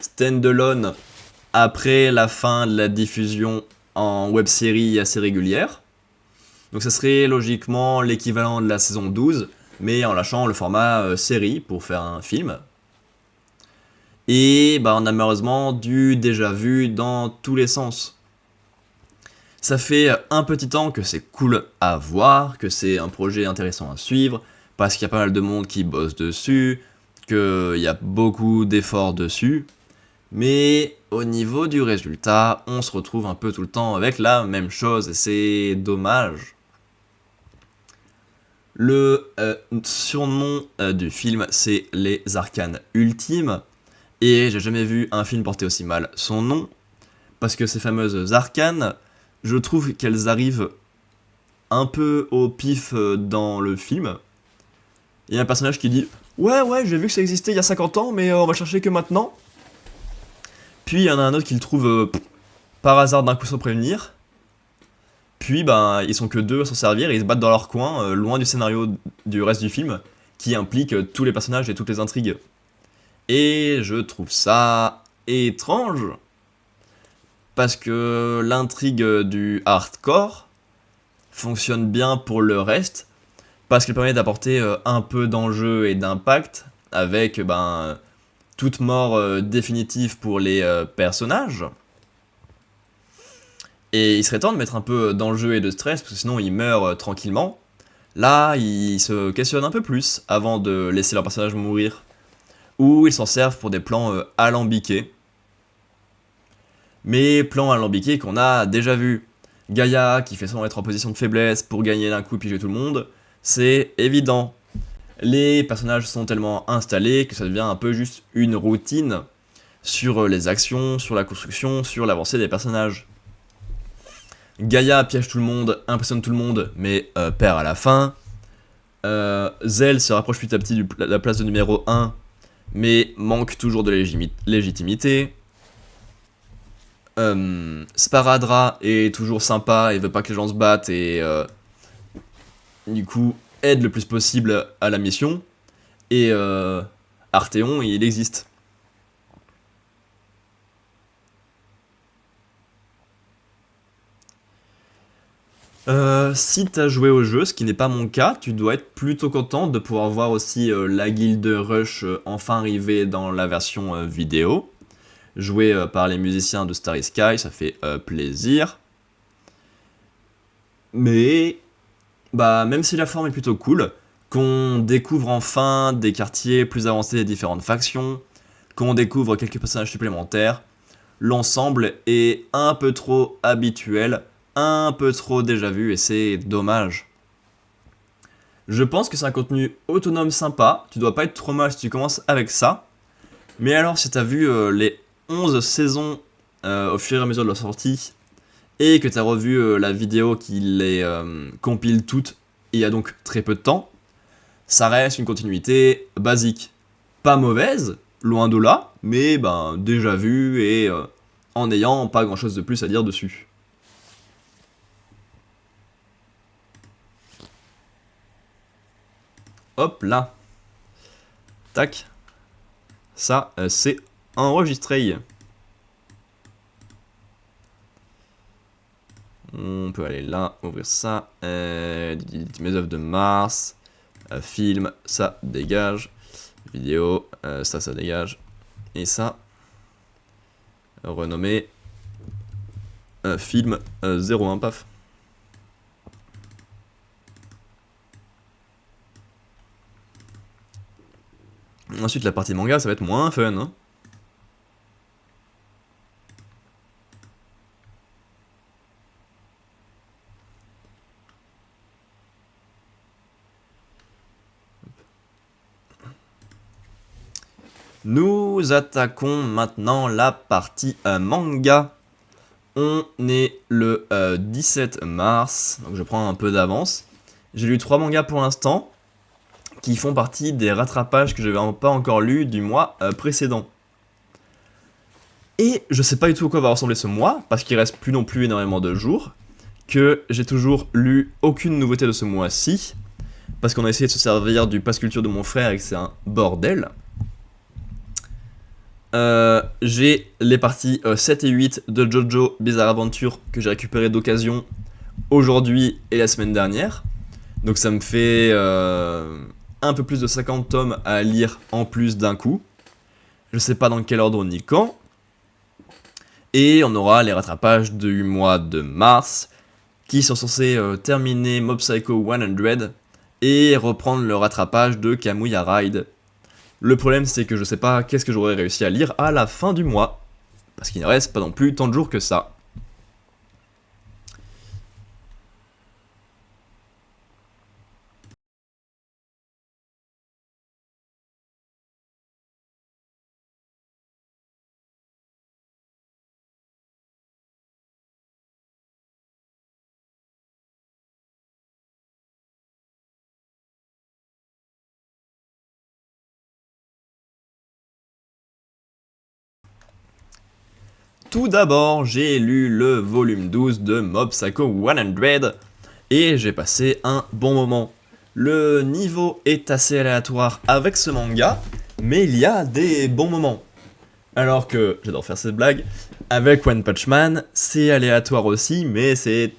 standalone après la fin de la diffusion en web-série assez régulière. Donc ça serait logiquement l'équivalent de la saison 12, mais en lâchant le format série pour faire un film. Et bah, on a malheureusement du déjà vu dans tous les sens. Ça fait un petit temps que c'est cool à voir, que c'est un projet intéressant à suivre, parce qu'il y a pas mal de monde qui bosse dessus, qu'il y a beaucoup d'efforts dessus, Mais au niveau du résultat, on se retrouve un peu tout le temps avec la même chose et c'est dommage. Le surnom du film, c'est les Arcanes Ultimes. Et j'ai jamais vu un film porter aussi mal son nom. Parce que ces fameuses arcanes, je trouve qu'elles arrivent un peu au pif dans le film. Il y a un personnage qui dit ouais, j'ai vu que ça existait il y a 50 ans, mais on va chercher que maintenant. Puis il y en a un autre qui le trouve par hasard d'un coup sans prévenir. Puis ben, ils sont que deux à s'en servir et ils se battent dans leur coin, loin du scénario du reste du film, qui implique tous les personnages et toutes les intrigues. Et je trouve ça étrange, parce que l'intrigue du hardcore fonctionne bien pour le reste, parce qu'elle permet d'apporter un peu d'enjeu et d'impact, avec toute mort définitive pour les personnages. Et il serait temps de mettre un peu d'enjeu et de stress, parce que sinon ils meurent tranquillement. Là, ils se questionnent un peu plus avant de laisser leur personnage mourir. Ou ils s'en servent pour des plans alambiqués. Mais plans alambiqués qu'on a déjà vus. Gaïa, qui fait semblant être en position de faiblesse pour gagner d'un coup et piéger tout le monde, c'est évident. Les personnages sont tellement installés que ça devient un peu juste une routine sur les actions, sur la construction, sur l'avancée des personnages. Gaïa piège tout le monde, impressionne tout le monde, mais perd à la fin. Zell se rapproche petit à petit de la place de numéro 1, mais manque toujours de légitimité. Sparadra est toujours sympa et veut pas que les gens se battent et du coup aide le plus possible à la mission. Et Arthéon, il existe. Si t'as joué au jeu, ce qui n'est pas mon cas, tu dois être plutôt content de pouvoir voir aussi la guilde Rush enfin arriver dans la version vidéo, jouée par les musiciens de Starry Sky, ça fait plaisir. Mais, même si la forme est plutôt cool, qu'on découvre enfin des quartiers plus avancés des différentes factions, qu'on découvre quelques personnages supplémentaires, l'ensemble est un peu trop habituel, un peu trop déjà vu et c'est dommage. Je pense que c'est un contenu autonome sympa, tu dois pas être trop mal si tu commences avec ça. Mais alors si t'as vu les 11 saisons au fur et à mesure de leur sortie, et que t'as revu la vidéo qui les compile toutes, il y a donc très peu de temps, ça reste une continuité basique. Pas mauvaise, loin de là, mais déjà vue et en n'ayant pas grand chose de plus à dire dessus. Hop là. Tac. Ça, c'est enregistré. On peut aller là, ouvrir ça. Mes œuvres de Mars. Film, ça dégage. Vidéo, ça dégage. Et ça, renommé film 01, paf. Ensuite, la partie manga, ça va être moins fun, hein. Nous attaquons maintenant la partie manga. On est le 17 mars, donc je prends un peu d'avance. J'ai lu 3 mangas pour l'instant, qui font partie des rattrapages que je n'avais pas encore lus du mois précédent. Et je sais pas du tout à quoi va ressembler ce mois, parce qu'il reste plus non plus énormément de jours, que j'ai toujours lu aucune nouveauté de ce mois-ci, parce qu'on a essayé de se servir du pass culture de mon frère et que c'est un bordel. J'ai les parties 7 et 8 de Jojo Bizarre Adventure que j'ai récupéré d'occasion aujourd'hui et la semaine dernière. Donc ça me fait un peu plus de 50 tomes à lire en plus d'un coup. Je sais pas dans quel ordre ni quand. Et on aura les rattrapages du mois de mars qui sont censés terminer Mob Psycho 100 et reprendre le rattrapage de Kamuya Ride. Le problème, c'est que je sais pas qu'est-ce que j'aurais réussi à lire à la fin du mois, parce qu'il ne reste pas non plus tant de jours que ça. Tout d'abord, j'ai lu le volume 12 de Mob Psycho 100 et j'ai passé un bon moment. Le niveau est assez aléatoire avec ce manga, mais il y a des bons moments. Alors que, j'adore faire cette blague, avec One Punch Man, c'est aléatoire aussi, mais c'est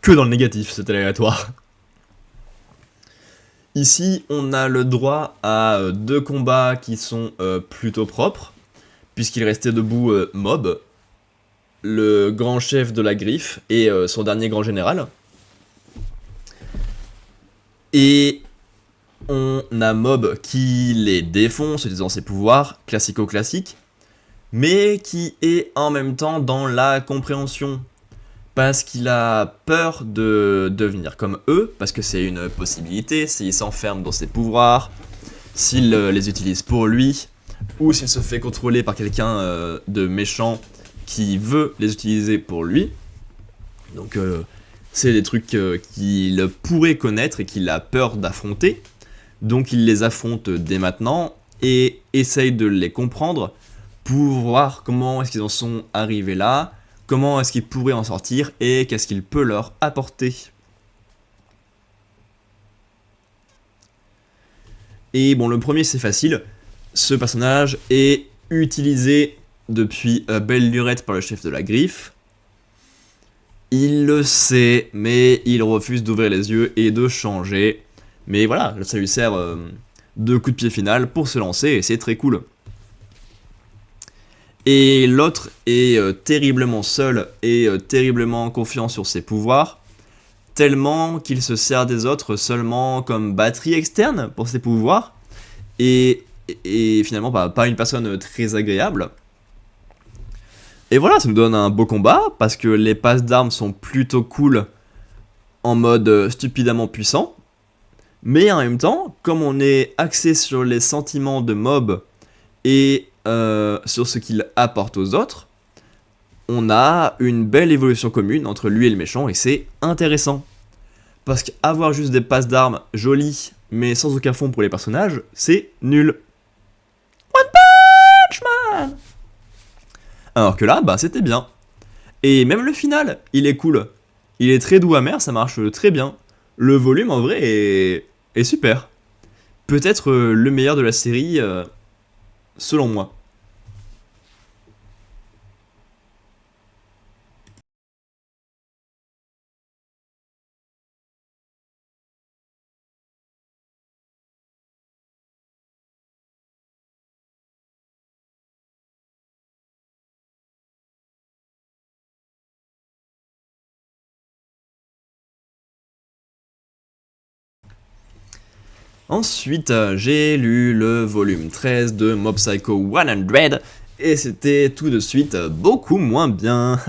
que dans le négatif, c'est aléatoire. Ici, on a le droit à 2 combats qui sont plutôt propres, puisqu'il restait debout Mob, le grand chef de la griffe, et son dernier grand général. Et on a Mob qui les défonce, utilisant ses pouvoirs, classico-classiques, mais qui est en même temps dans la compréhension. Parce qu'il a peur de devenir comme eux, parce que c'est une possibilité, s'il s'enferme dans ses pouvoirs, s'il les utilise pour lui, ou s'il se fait contrôler par quelqu'un de méchant qui veut les utiliser pour lui. Donc c'est des trucs qu'il pourrait connaître et qu'il a peur d'affronter. Donc il les affronte dès maintenant et essaye de les comprendre pour voir comment est-ce qu'ils en sont arrivés là, comment est-ce qu'ils pourraient en sortir et qu'est-ce qu'il peut leur apporter. Et bon, le premier c'est facile, ce personnage est utilisé depuis belle lurette par le chef de la griffe. Il le sait, mais il refuse d'ouvrir les yeux et de changer. Mais voilà, ça lui sert de coup de pied final pour se lancer et c'est très cool. Et l'autre est terriblement seul et terriblement confiant sur ses pouvoirs, tellement qu'il se sert des autres seulement comme batterie externe pour ses pouvoirs, et finalement pas une personne très agréable. Et voilà, ça nous donne un beau combat, parce que les passes d'armes sont plutôt cool en mode stupidement puissant, mais en même temps, comme on est axé sur les sentiments de Mob et sur ce qu'il apporte aux autres, on a une belle évolution commune entre lui et le méchant, et c'est intéressant. Parce qu'avoir juste des passes d'armes jolies, mais sans aucun fond pour les personnages, c'est nul. One Punch Man! Alors que là, bah c'était bien. Et même le final, il est cool. Il est très doux amer, ça marche très bien. Le volume en vrai est super. Peut-être le meilleur de la série, selon moi. Ensuite, j'ai lu le volume 13 de Mob Psycho 100 et c'était tout de suite beaucoup moins bien.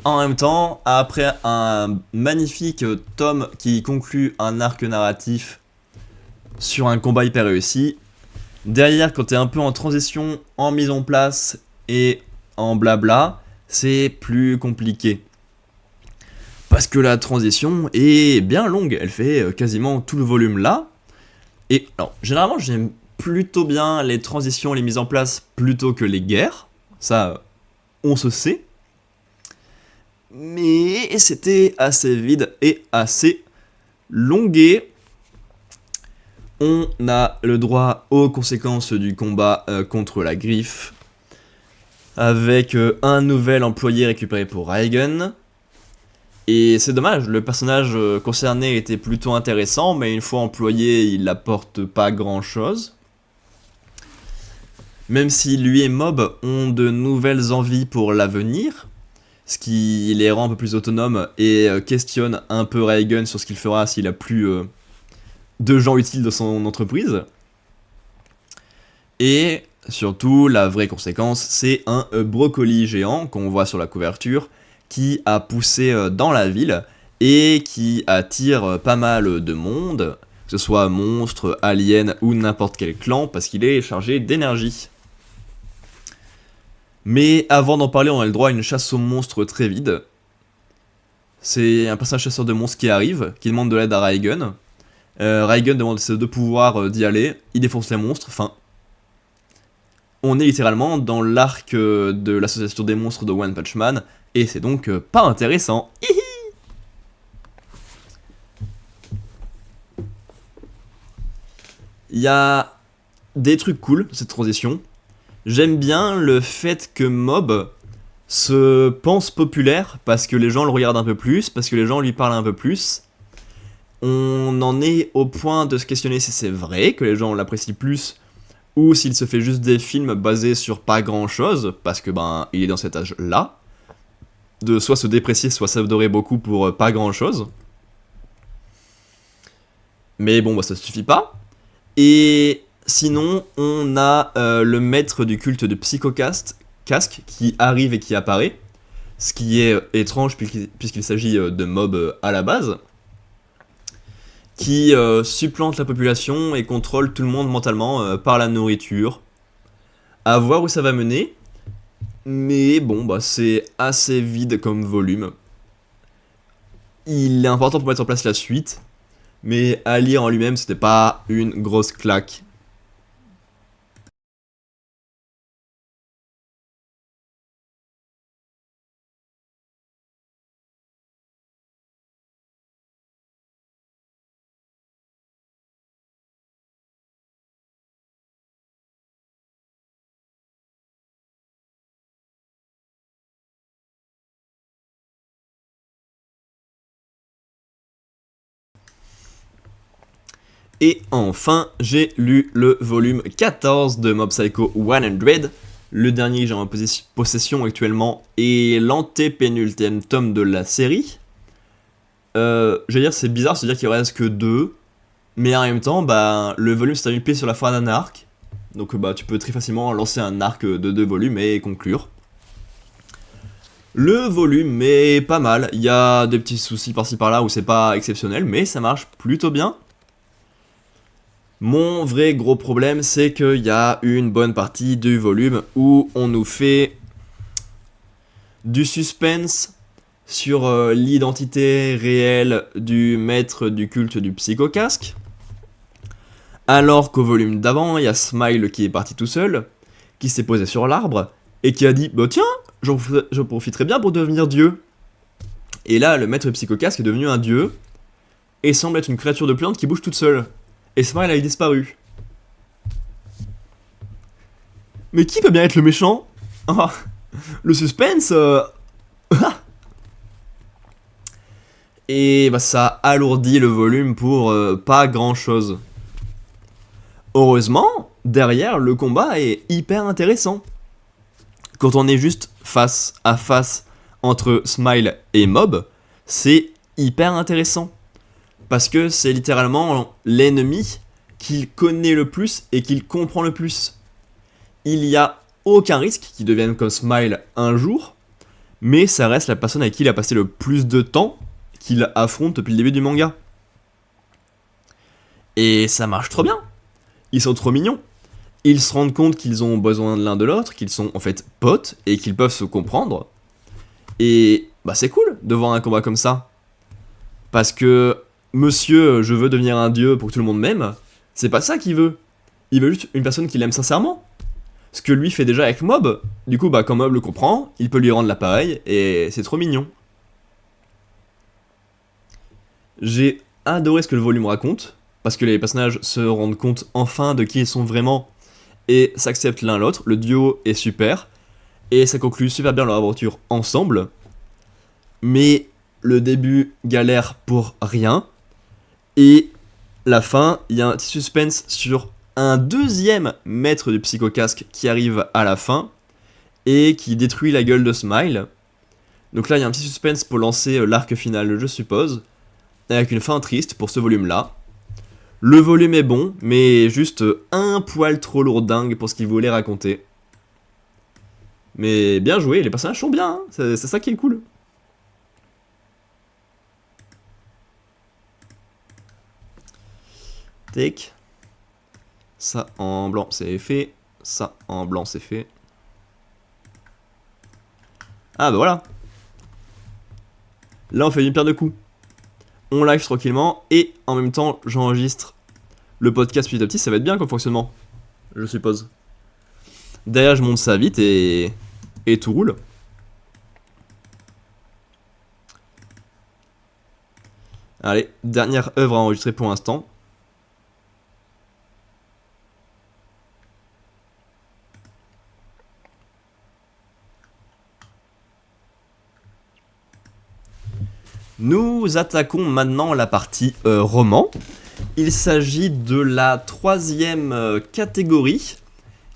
En même temps, après un magnifique tome qui conclut un arc narratif sur un combat hyper réussi, derrière, quand t'es un peu en transition, en mise en place et en blabla, c'est plus compliqué. Parce que la transition est bien longue, elle fait quasiment tout le volume là. Et alors, généralement, j'aime plutôt bien les transitions, les mises en place, plutôt que les guerres. Ça, on se sait. Mais c'était assez vide et assez longué. On a le droit aux conséquences du combat contre la griffe, avec un nouvel employé récupéré pour Reigen. Et c'est dommage, le personnage concerné était plutôt intéressant, mais une fois employé, il apporte pas grand chose. Même si lui et Mob ont de nouvelles envies pour l'avenir, ce qui les rend un peu plus autonomes et questionne un peu Reigen sur ce qu'il fera s'il a plus de gens utiles dans son entreprise. Et surtout, la vraie conséquence, c'est un brocoli géant qu'on voit sur la couverture qui a poussé dans la ville et qui attire pas mal de monde, que ce soit monstres, aliens ou n'importe quel clan, parce qu'il est chargé d'énergie. Mais avant d'en parler, on a le droit à une chasse aux monstres très vide. C'est un personnage chasseur de monstres qui arrive, qui demande de l'aide à Raigun. Raigun demande ses deux pouvoirs d'y aller, il défonce les monstres, enfin... On est littéralement dans l'arc de l'association des monstres de One Punch Man, et c'est donc pas intéressant. Il y a des trucs cool, cette transition. J'aime bien le fait que Mob se pense populaire, parce que les gens le regardent un peu plus, parce que les gens lui parlent un peu plus. On en est au point de se questionner si c'est vrai, que les gens l'apprécient plus, ou s'il se fait juste des films basés sur pas grand chose, parce que ben il est dans cet âge-là, de soit se déprécier, soit s'adorer beaucoup pour pas grand chose. Mais bon, bah ça suffit pas. Et sinon, on a le maître du culte de Psychocast, Casque, qui arrive et qui apparaît, ce qui est étrange puisqu'il s'agit de Mob à la base, qui supplante la population et contrôle tout le monde mentalement par la nourriture. À voir où ça va mener, mais bon, bah c'est assez vide comme volume. Il est important pour mettre en place la suite, mais à lire en lui-même, c'était pas une grosse claque. Et enfin, j'ai lu le volume 14 de Mob Psycho 100, le dernier que j'ai en possession actuellement, et l'antépénultième tome de la série. Je veux dire, c'est bizarre de se dire qu'il reste que 2, mais en même temps, bah, le volume s'est terminé sur la fin d'un arc, donc bah, tu peux très facilement lancer un arc de 2 volumes et conclure. Le volume est pas mal, il y a des petits soucis par-ci par-là où c'est pas exceptionnel, mais ça marche plutôt bien. Mon vrai gros problème, c'est qu'il y a une bonne partie du volume où on nous fait du suspense sur l'identité réelle du maître du culte du Psychocasque. Alors qu'au volume d'avant, il y a Smile qui est parti tout seul, qui s'est posé sur l'arbre, et qui a dit « Bah tiens, j'en profiterai bien pour devenir dieu ». Et là, le maître Psychocasque est devenu un dieu, et semble être une créature de plante qui bouge toute seule. Et Smile a disparu. Mais qui peut bien être le méchant? Ah, le suspense Et bah ça alourdit le volume pour pas grand chose. Heureusement, derrière, le combat est hyper intéressant. Quand on est juste face à face entre Smile et Mob, c'est hyper intéressant. Parce que c'est littéralement l'ennemi qu'il connaît le plus et qu'il comprend le plus. Il n'y a aucun risque qu'il devienne comme Smile un jour, mais ça reste la personne avec qui il a passé le plus de temps qu'il affronte depuis le début du manga. Et ça marche trop bien. Ils sont trop mignons. Ils se rendent compte qu'ils ont besoin de l'un de l'autre, qu'ils sont en fait potes et qu'ils peuvent se comprendre. Et bah c'est cool de voir un combat comme ça. Parce que Monsieur, je veux devenir un dieu pour que tout le monde m'aime, c'est pas ça qu'il veut. Il veut juste une personne qui l'aime sincèrement. Ce que lui fait déjà avec Mob. Du coup, bah quand Mob le comprend, il peut lui rendre l'appareil et c'est trop mignon. J'ai adoré ce que le volume raconte, parce que les personnages se rendent compte enfin de qui ils sont vraiment et s'acceptent l'un l'autre. Le duo est super et ça conclut super bien leur aventure ensemble. Mais le début galère pour rien. Et la fin, il y a un petit suspense sur un deuxième maître du Psychocasque qui arrive à la fin et qui détruit la gueule de Smile. Donc là, il y a un petit suspense pour lancer l'arc final, je suppose, avec une fin triste pour ce volume-là. Le volume est bon, mais juste un poil trop lourdingue pour ce qu'il voulait raconter. Mais bien joué, les personnages sont bien, hein, c'est ça qui est cool. Take. Ça en blanc c'est fait, ça en blanc c'est fait. Ah bah voilà. Là on fait une paire de coups. On live tranquillement et en même temps j'enregistre le podcast petit à petit, ça va être bien comme fonctionnement, je suppose. Derrière je monte ça vite et tout roule. Allez, dernière œuvre à enregistrer pour l'instant. Nous attaquons maintenant la partie roman. Il s'agit de la troisième catégorie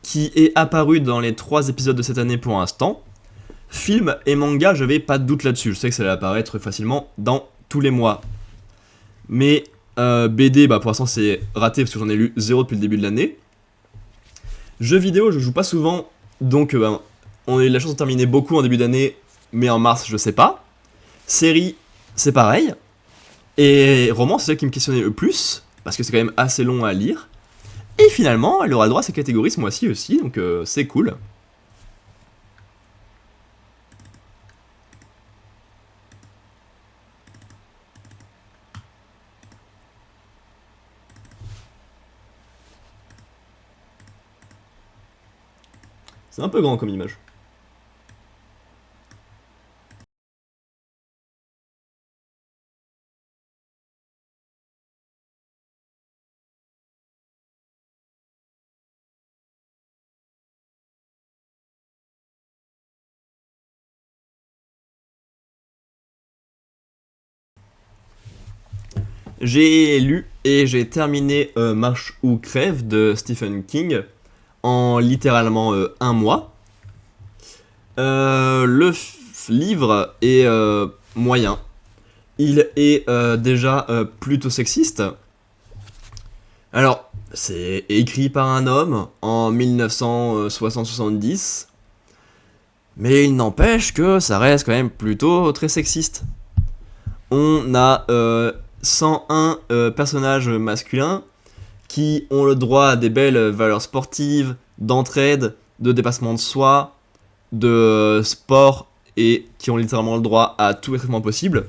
qui est apparue dans les 3 épisodes de cette année pour l'instant. Film et manga, je vais pas de doute là-dessus. Je sais que ça va apparaître facilement dans tous les mois. Mais BD, bah, pour l'instant c'est raté parce que j'en ai lu 0 depuis le début de l'année. Jeux vidéo, je joue pas souvent, donc on a eu la chance de terminer beaucoup en début d'année, mais en mars, je sais pas. Série, c'est pareil. Et roman, c'est celle qui me questionnait le plus, parce que c'est quand même assez long à lire. Et finalement, elle aura le droit à ces catégories ce mois-ci aussi, donc c'est cool. C'est un peu grand comme image. J'ai lu et j'ai terminé Marche ou crève de Stephen King en littéralement un mois. Livre est moyen. Il est déjà plutôt sexiste. Alors, c'est écrit par un homme en 1960-70, mais il n'empêche que ça reste quand même plutôt très sexiste. On a 101 personnages masculins qui ont le droit à des belles valeurs sportives, d'entraide, de dépassement de soi, de sport, et qui ont littéralement le droit à tout les traitements possibles.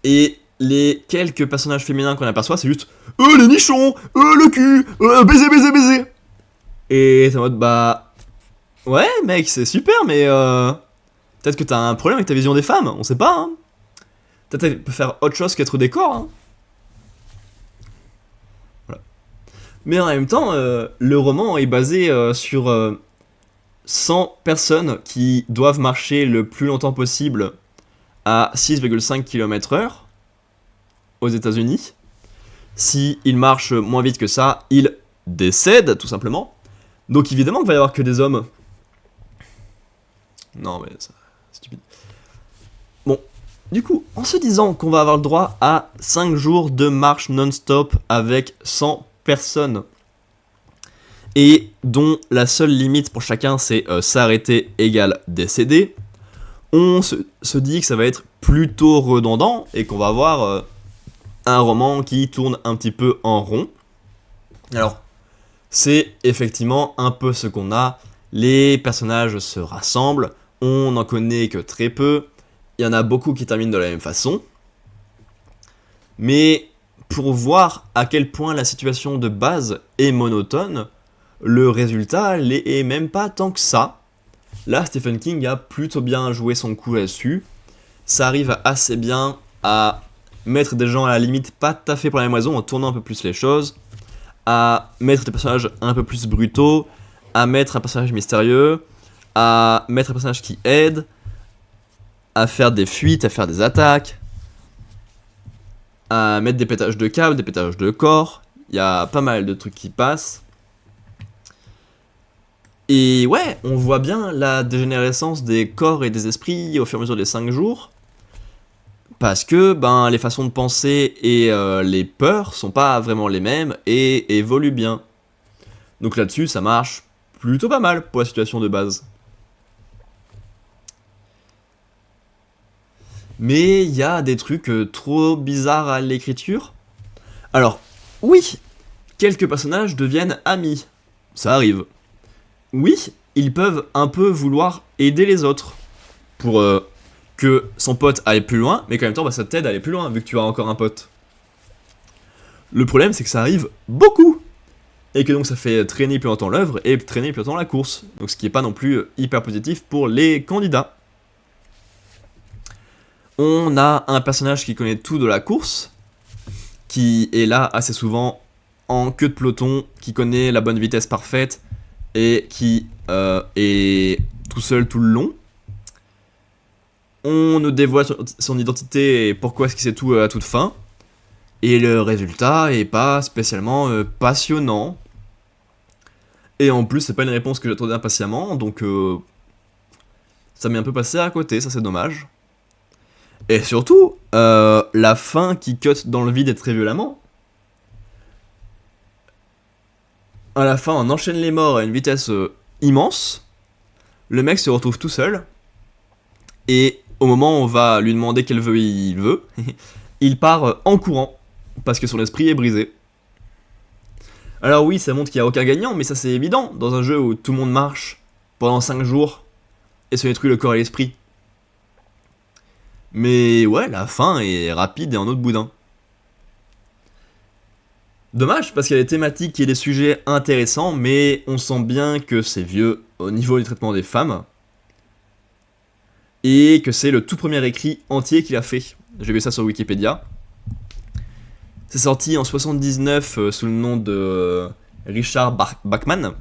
Et les quelques personnages féminins qu'on aperçoit, c'est juste les nichons, le cul, baiser, baiser, baiser. Et c'est en mode bah ouais mec, c'est super, mais peut-être que t'as un problème avec ta vision des femmes, on sait pas. Hein. Peut-être qu'elle peut faire autre chose qu'être au décor. Hein. Voilà. Mais en même temps, le roman est basé sur 100 personnes qui doivent marcher le plus longtemps possible à 6,5 km/h aux États-Unis. S'ils marchent moins vite que ça, ils décèdent tout simplement. Donc évidemment qu'il va y avoir que des hommes. Non mais c'est stupide. Bon, du coup, en se disant qu'on va avoir le droit à 5 jours de marche non-stop avec 100 personnes, et dont la seule limite pour chacun c'est s'arrêter égale décéder, on se dit que ça va être plutôt redondant et qu'on va avoir un roman qui tourne un petit peu en rond. Alors, c'est effectivement un peu ce qu'on a. Les personnages se rassemblent, on n'en connaît que très peu, il y en a beaucoup qui terminent de la même façon. Mais pour voir à quel point la situation de base est monotone, le résultat n'est même pas tant que ça. Là, Stephen King a plutôt bien joué son coup là-dessus. Ça arrive assez bien à mettre des gens à la limite pas tout à fait pour la même raison, en tournant un peu plus les choses, à mettre des personnages un peu plus brutaux, à mettre un personnage mystérieux, à mettre un personnage qui aide, à faire des fuites, à faire des attaques, à mettre des pétages de câbles, des pétages de corps. Il y a pas mal de trucs qui passent. Et ouais, on voit bien la dégénérescence des corps et des esprits au fur et à mesure des 5 jours. Parce que ben, les façons de penser et les peurs sont pas vraiment les mêmes et évoluent bien. Donc là-dessus, ça marche plutôt pas mal pour la situation de base. Mais il y a des trucs trop bizarres à l'écriture. Alors, oui, quelques personnages deviennent amis. Ça arrive. Oui, ils peuvent un peu vouloir aider les autres pour que son pote aille plus loin, mais qu'en même temps, bah, ça t'aide à aller plus loin vu que tu as encore un pote. Le problème, c'est que ça arrive beaucoup et que donc ça fait traîner plus longtemps l'œuvre et traîner plus longtemps la course. Donc ce qui n'est pas non plus hyper positif pour les candidats. On a un personnage qui connaît tout de la course, qui est là assez souvent en queue de peloton, qui connaît la bonne vitesse parfaite et qui est tout seul tout le long. On nous dévoile son identité et pourquoi est-ce qu'il sait tout à toute fin. Et le résultat est pas spécialement passionnant. Et en plus, c'est pas une réponse que j'attendais impatiemment, donc ça m'est un peu passé à côté, ça c'est dommage. Et surtout, la fin qui cut dans le vide très violemment. À la fin, on enchaîne les morts à une vitesse immense. Le mec se retrouve tout seul. Et au moment où on va lui demander quel vœu il veut, il part en courant. Parce que son esprit est brisé. Alors oui, ça montre qu'il n'y a aucun gagnant, mais ça c'est évident. Dans un jeu où tout le monde marche pendant 5 jours et se détruit le corps et l'esprit. Mais ouais, la fin est rapide et en autre boudin. Dommage, parce qu'il y a des thématiques et des sujets intéressants, mais on sent bien que c'est vieux au niveau du traitement des femmes. Et que c'est le tout premier écrit entier qu'il a fait. J'ai vu ça sur Wikipédia. C'est sorti en 79 sous le nom de Richard Bachman.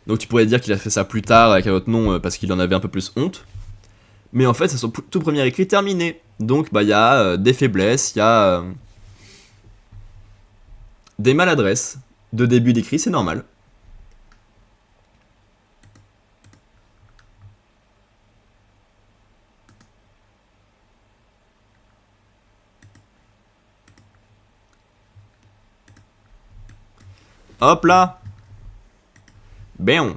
Donc tu pourrais dire qu'il a fait ça plus tard avec un autre nom parce qu'il en avait un peu plus honte. Mais en fait, c'est son tout premier écrit terminé. Donc bah il y a des faiblesses, il y a des maladresses de début d'écrit, c'est normal. Hop là. Ben.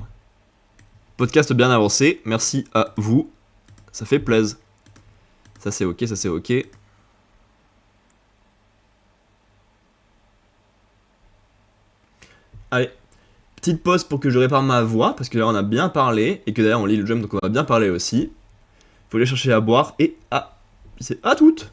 Podcast bien avancé, merci à vous. Ça fait plaisir. Ça c'est ok, ça c'est ok. Allez, petite pause pour que je répare ma voix, parce que là on a bien parlé, et que d'ailleurs on lit le jump, donc on a bien parlé aussi. Faut aller chercher à boire, et à toutes.